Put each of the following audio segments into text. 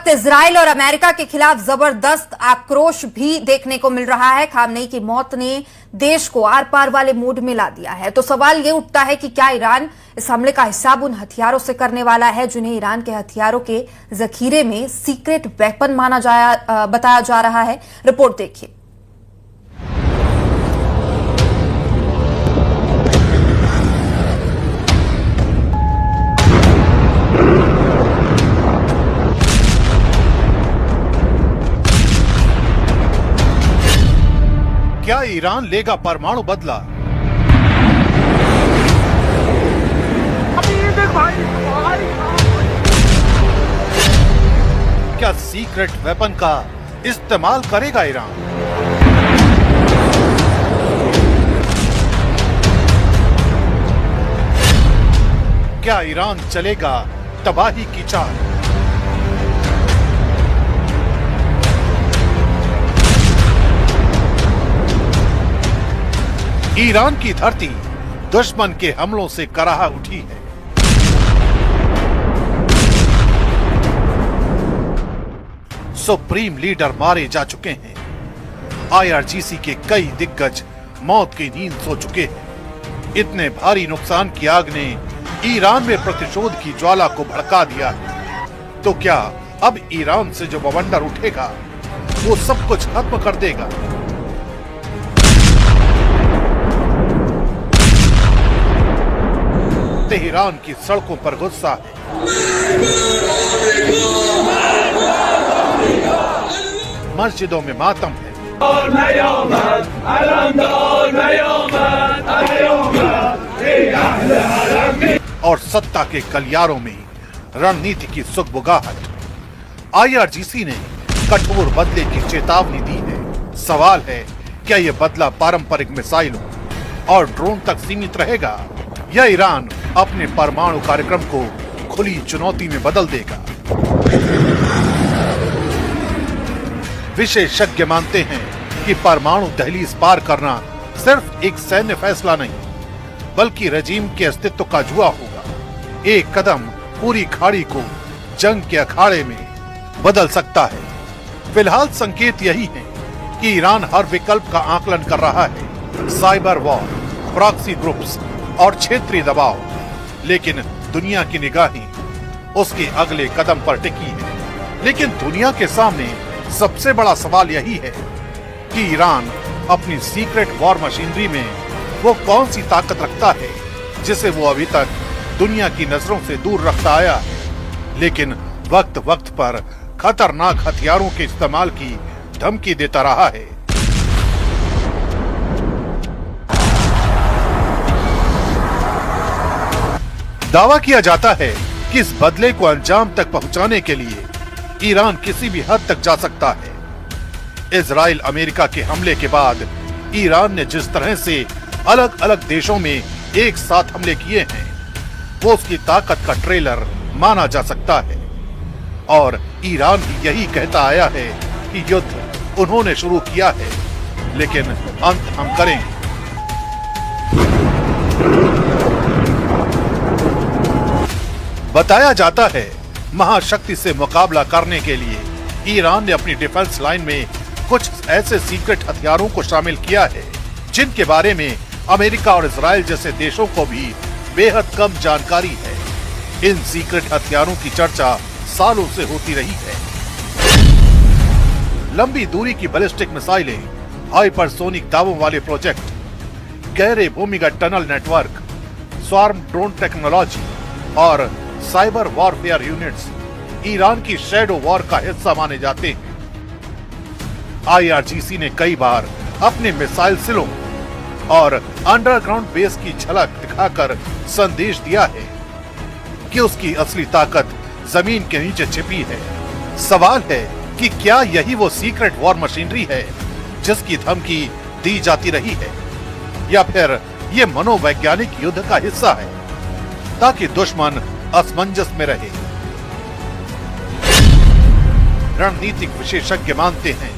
वक्त इजराइल और अमेरिका के खिलाफ जबरदस्त आक्रोश भी देखने को मिल रहा है। खामनेई की मौत ने देश को आर पार वाले मूड में ला दिया है। तो सवाल ये उठता है कि क्या ईरान इस हमले का हिसाब उन हथियारों से करने वाला है जिन्हें ईरान के हथियारों के जखीरे में सीक्रेट वेपन बताया जा रहा है। रिपोर्ट देखिए। क्या ईरान लेगा परमाणु बदला? क्या सीक्रेट वेपन का इस्तेमाल करेगा ईरान? क्या ईरान चलेगा तबाही की चाल? ईरान की धरती दुश्मन के हमलों से कराह उठी है। सुप्रीम लीडर मारे जा चुके हैं। आईआरजीसी के कई दिग्गज मौत की नींद सो चुके हैं। इतने भारी नुकसान की आग ने ईरान में प्रतिशोध की ज्वाला को भड़का दिया है। तो क्या अब ईरान से जो बवंडर उठेगा वो सब कुछ खत्म कर देगा? तेहरान की सड़कों पर गुस्सा है। मस्जिदों में मातम है और सत्ता के गलियारों में रणनीति की सुगबुगाहट। आईआरजीसी ने कठोर बदले की चेतावनी दी है। सवाल है, क्या यह बदला पारंपरिक मिसाइलों और ड्रोन तक सीमित रहेगा या ईरान अपने परमाणु कार्यक्रम को खुली चुनौती में बदल देगा? विशेषज्ञ मानते हैं कि परमाणु दहलीज पार करना सिर्फ एक सैन्य फैसला नहीं बल्कि रजीम के अस्तित्व का जुआ होगा। एक कदम पूरी खाड़ी को जंग के अखाड़े में बदल सकता है। फिलहाल संकेत यही है कि ईरान हर विकल्प का आकलन कर रहा है। साइबर वॉर, प्रॉक्सी ग्रुप्स और क्षेत्रीय दबाव। लेकिन दुनिया की निगाहें उसके अगले कदम पर टिकी है। लेकिन दुनिया के सामने सबसे बड़ा सवाल यही है कि ईरान अपनी सीक्रेट वॉर मशीनरी में वो कौन सी ताकत रखता है जिसे वो अभी तक दुनिया की नजरों से दूर रखता आया है, लेकिन वक्त वक्त पर खतरनाक हथियारों के इस्तेमाल की धमकी देता रहा है। दावा किया जाता है कि इस बदले को अंजाम तक पहुंचाने के लिए ईरान किसी भी हद तक जा सकता है। इजराइल अमेरिका के हमले के बाद ईरान ने जिस तरह से अलग अलग देशों में एक साथ हमले किए हैं वो उसकी ताकत का ट्रेलर माना जा सकता है। और ईरान भी यही कहता आया है कि युद्ध उन्होंने शुरू किया है लेकिन अंत हम करेंगे। बताया जाता है महाशक्ति से मुकाबला करने के लिए ईरान ने अपनी डिफेंस लाइन में कुछ ऐसे सीक्रेट हथियारों को शामिल किया है जिनके बारे में अमेरिका और इजराइल जैसे देशों को भी बेहद कम जानकारी है। इन सीक्रेट हथियारों की चर्चा सालों से होती रही है। लंबी दूरी की बैलिस्टिक मिसाइलें, हाइपरसोनिक दावों वाले प्रोजेक्ट, गहरे भूमिगत tunnel network, swarm drone technology और साइबर वॉरफेयर यूनिट्स ईरान की शैडो वॉर का हिस्सा माने जाते हैं। आईआरजीसी ने कई बार अपने मिसाइल सिलों और अंडरग्राउंड बेस की झलक दिखाकर संदेश दिया है कि उसकी असली ताकत जमीन के नीचे छिपी है। सवाल है कि क्या यही वो सीक्रेट वॉर मशीनरी है जिसकी धमकी दी जाती रही है या फिर ये मनोवैज्ञानिक युद्ध का हिस्सा है ताकि दुश्मन असमंजस में रहे। रणनीतिक विशेषज्ञ मानते हैं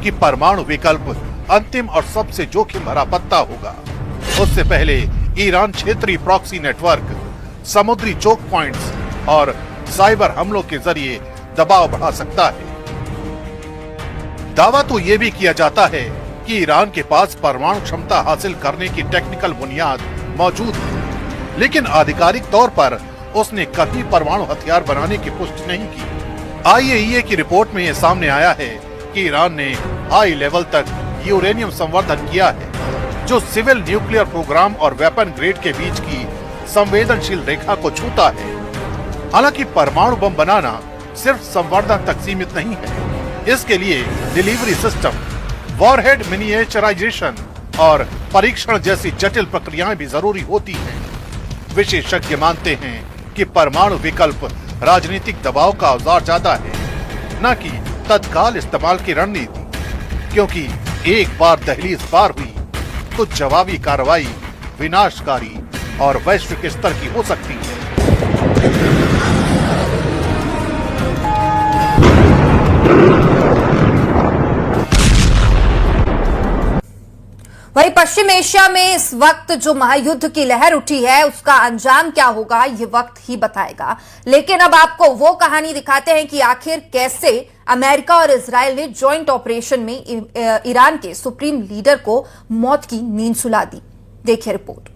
कि परमाणु विकल्प अंतिम और सबसे जोखिम भरा पत्ता होगा। उससे पहले ईरान क्षेत्रीय प्रॉक्सी नेटवर्क, समुद्री चोक पॉइंट्स और साइबर हमलों के जरिए दबाव बढ़ा सकता है। दावा तो ये भी किया जाता है कि ईरान के पास परमाणु क्षमता हासिल करने की टेक्निकल बुनियाद मौजूद है, लेकिन आधिकारिक तौर पर उसने कभी परमाणु हथियार बनाने की पुष्टि नहीं की। IAEA की रिपोर्ट में यह सामने आया है कि ईरान ने हाई लेवल तक यूरेनियम संवर्धन किया है, जो सिविल न्यूक्लियर प्रोग्राम और वेपन ग्रेड के बीच की संवेदनशील रेखा को छूता है। हालांकि परमाणु बम बनाना सिर्फ संवर्धन तक सीमित नहीं है, इसके लिए डिलीवरी सिस्टम, वॉरहेड मिनिएचराइजेशन और परीक्षण जैसी जटिल प्रक्रियाएं भी जरूरी होती हैं। विशेषज्ञ मानते हैं कि परमाणु विकल्प राजनीतिक दबाव का औजार ज्यादा है, न कि तत्काल इस्तेमाल की रणनीति, क्योंकि एक बार दहलीज पार हुई तो जवाबी कार्रवाई विनाशकारी और वैश्विक स्तर की हो सकती है। वहीं पश्चिम एशिया में इस वक्त जो महायुद्ध की लहर उठी है, उसका अंजाम क्या होगा ये वक्त ही बताएगा। लेकिन अब आपको वो कहानी दिखाते हैं कि आखिर कैसे अमेरिका और इजरायल ने जॉइंट ऑपरेशन में ईरान के सुप्रीम लीडर को मौत की नींद सुला दी। देखिए रिपोर्ट।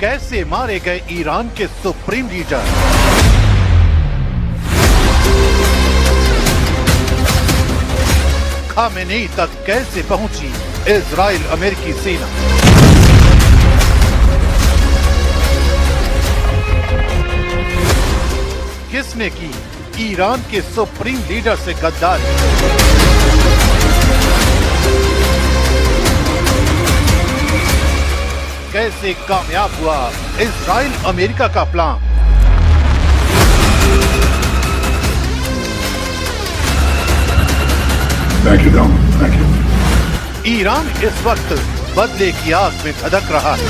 कैसे मारे गए ईरान के सुप्रीम लीडर? खामेनेई तक कैसे पहुंची इजराइल अमेरिकी सेना? किसने की ईरान के सुप्रीम लीडर से गद्दारी? कैसे कामयाब हुआ इजराइल अमेरिका का plan? Thank you, Don. Thank you. Iran इस वक्त बदले की आग में धधक रहा है,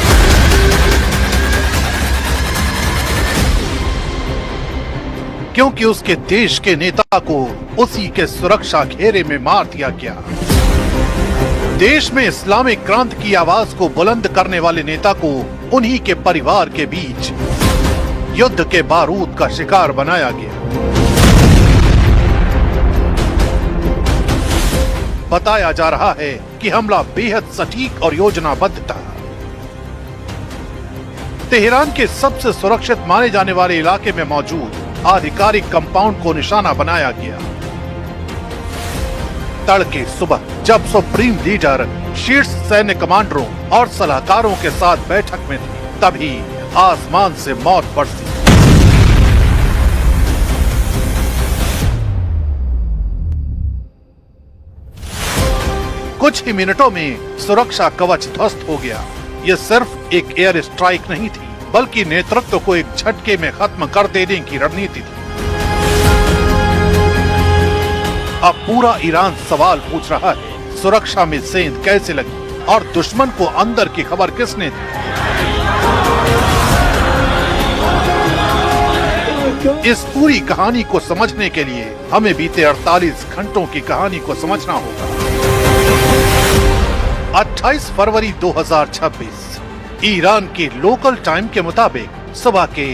क्योंकि उसके देश के नेता को उसी के सुरक्षा घेरे में मार दिया गया। देश में इस्लामिक क्रांति की आवाज को बुलंद करने वाले नेता को उन्हीं के परिवार के बीच युद्ध के बारूद का शिकार बनाया गया। बताया जा रहा है कि हमला बेहद सटीक और योजनाबद्ध था। तेहरान के सबसे सुरक्षित माने जाने वाले इलाके में मौजूद आधिकारिक कंपाउंड को निशाना बनाया गया। तड़के सुबह जब सुप्रीम लीडर शीर्ष सैन्य कमांडरों और सलाहकारों के साथ बैठक में थे, तभी आसमान से मौत बरसी। कुछ ही मिनटों में सुरक्षा कवच ध्वस्त हो गया। यह सिर्फ एक एयर स्ट्राइक नहीं थी, बल्कि नेतृत्व को एक झटके में खत्म कर देने की रणनीति थी। अब पूरा ईरान सवाल पूछ रहा है, सुरक्षा में सेंध कैसे लगी और दुश्मन को अंदर की खबर किसने दी? इस पूरी कहानी को समझने के लिए हमें बीते 48 घंटों की कहानी को समझना होगा। 28 फरवरी 2026 ईरान के लोकल टाइम के मुताबिक सुबह के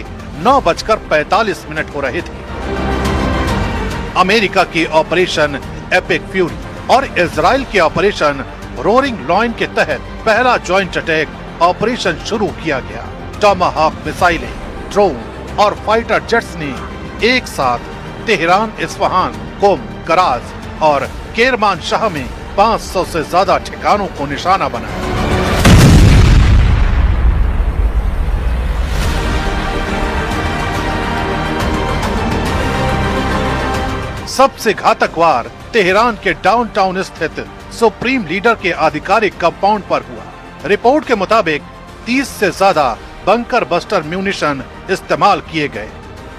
9:45 हो रहे थे। अमेरिका के ऑपरेशन एपिक फ्यूरी और इजराइल के ऑपरेशन रोरिंग लॉयन के तहत पहला जॉइंट अटैक ऑपरेशन शुरू किया गया। टॉमाहाक मिसाइलें, ड्रोन और फाइटर जेट्स ने एक साथ तेहरान, इस्फहान, कोम, कराज और केरमान शाह में 500 से ज्यादा ठिकानों को निशाना बनाया। सबसे घातक वार तेहरान के डाउनटाउन स्थित सुप्रीम लीडर के आधिकारिक कंपाउंड पर हुआ। रिपोर्ट के मुताबिक 30 से ज्यादा बंकर बस्टर म्यूनिशन इस्तेमाल किए गए।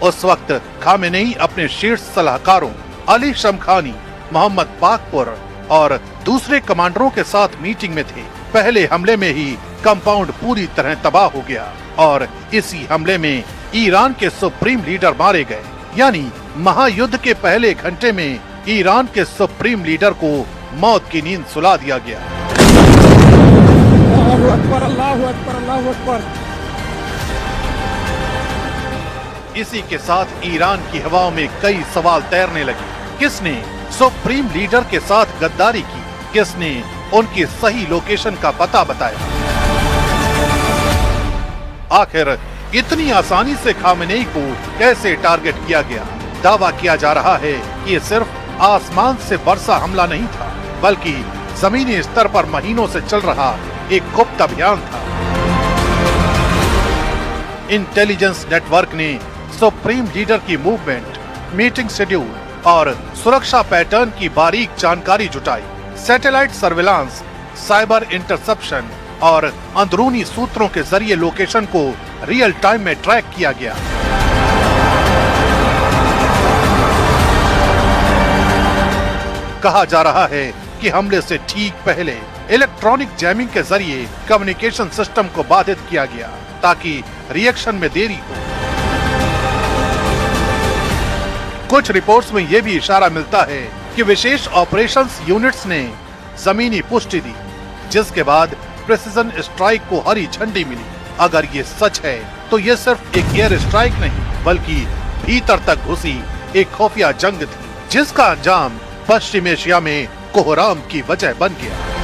उस वक्त खामेनेई अपने शीर्ष सलाहकारों अली शमखानी, मोहम्मद पाकपुर और दूसरे कमांडरों के साथ मीटिंग में थे। पहले हमले में ही कंपाउंड पूरी तरह तबाह हो गया और इसी हमले में ईरान के सुप्रीम लीडर मारे गए। यानी महायुद्ध के पहले घंटे में ईरान के सुप्रीम लीडर को मौत की नींद सुला दिया गया। अल्लाहु अकबर, अल्लाहु अकबर, अल्लाहु अकबर। इसी के साथ ईरान की हवाओं में कई सवाल तैरने लगे। किसने सुप्रीम लीडर के साथ गद्दारी की? किसने उनकी सही लोकेशन का पता बताया? आखिर इतनी आसानी से खामेनेई को कैसे टारगेट किया गया? दावा किया जा रहा है कि ये सिर्फ आसमान से बरसा हमला नहीं था, बल्कि जमीनी स्तर पर महीनों से चल रहा एक गुप्त अभियान था। इंटेलिजेंस नेटवर्क ने सुप्रीम लीडर की मूवमेंट, मीटिंग शेड्यूल और सुरक्षा पैटर्न की बारीक जानकारी जुटाई। सैटेलाइट सर्विलांस, साइबर इंटरसेप्शन और अंदरूनी सूत्रों के जरिए लोकेशन को रियल टाइम में ट्रैक किया गया। कहा जा रहा है कि हमले से ठीक पहले इलेक्ट्रॉनिक जैमिंग के जरिए कम्युनिकेशन सिस्टम को बाधित किया गया ताकि रिएक्शन में देरी हो। कुछ रिपोर्ट्स में यह भी इशारा मिलता है कि विशेष ऑपरेशंस यूनिट्स ने जमीनी पुष्टि दी, जिसके बाद प्रेसिजन स्ट्राइक को हरी झंडी मिली। अगर ये सच है तो ये सिर्फ एक एयर स्ट्राइक नहीं, बल्कि भीतर तक घुसी एक खुफिया जंग थी, जिसका अंजाम पश्चिम एशिया में कोहराम की वजह बन गया।